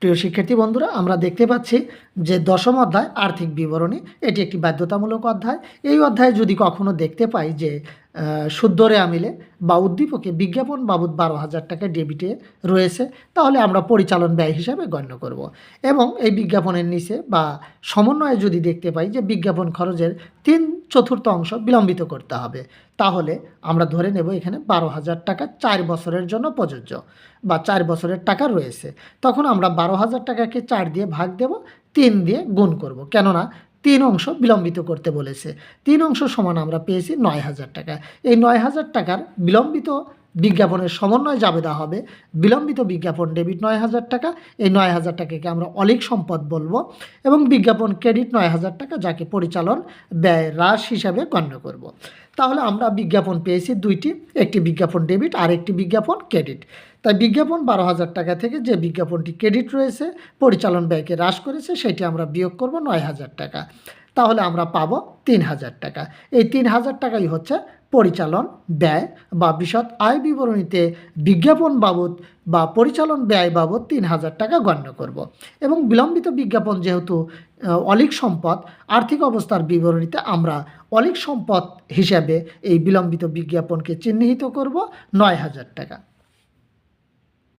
প্রিয় শিক্ষার্থী বন্ধুরা, আমরা দেখতে পাচ্ছি যে দশম অধ্যায় আর্থিক বিবরণী এটি একটি বাধ্যতামূলক অধ্যায়। এই অধ্যায়ে যদি কখনো দেখতে পাই যে সুদ্দরে আমিলে বা উদ্দীপকে বিজ্ঞাপন বাবদ 12,000 টাকা ডেবিটে রয়েছে, তাহলে আমরা পরিচালন ব্যয় হিসাবে গণ্য করব। এবং এই বিজ্ঞাপনের নিচে বা সমন্বয়ে যদি দেখতে পাই যে বিজ্ঞাপন খরচের 3/4 অংশ বিলম্বিত করতে হবে, তাহলে আমরা ধরে নেব এখানে 12,000 টাকা 4 বছরের জন্য প্রযোজ্য বা 4 বছরের টাকা রয়েছে। তখন আমরা 12,000 টাকাকে 4 দিয়ে ভাগ দেব, 3 দিয়ে গুণ করব, কেননা 3 অংশ বিলম্বিত করতে বলেছে। 3 অংশ সমান আমরা পেয়েছি 9,000 টাকা। এই 9,000 টাকার বিলম্বিত বিজ্ঞাপনের সমন্বয় জাবেদা হবে বিলম্বিত বিজ্ঞাপন ডেবিট 9,000 টাকা। এই 9,000 টাকাকে আমরা অলিক সম্পদ বলবো এবং বিজ্ঞাপন ক্রেডিট 9,000 টাকা, যাকে পরিচালন ব্যয় হ্রাস হিসাবে গণ্য করব। তাহলে আমরা বিজ্ঞাপন পেয়েছি দুইটি, একটি বিজ্ঞাপন ডেবিট আর একটি বিজ্ঞাপন ক্রেডিট। তাই বিজ্ঞাপন 12,000 টাকা থেকে যে বিজ্ঞাপনটি ক্রেডিট রয়েছে, পরিচালন ব্যয়কে হ্রাস করেছে, সেটি আমরা বিয়োগ করব 9,000 টাকা। তাহলে আমরা পাবো 3,000 টাকা। এই 3,000 টাকাই হচ্ছে পরিচালন ব্যয় বা বিশদ আয় বিবরণীতে বিজ্ঞাপন বাবদ বা পরিচালন ব্যয় বাবদ 3,000 টাকা গণ্য করব। এবং বিলম্বিত বিজ্ঞাপন যেহেতু অলিক সম্পদ, আর্থিক অবস্থার বিবরণীতে আমরা অলিক সম্পদ হিসাবে এই বিলম্বিত বিজ্ঞাপনকে চিহ্নিত করব 9,000 টাকা।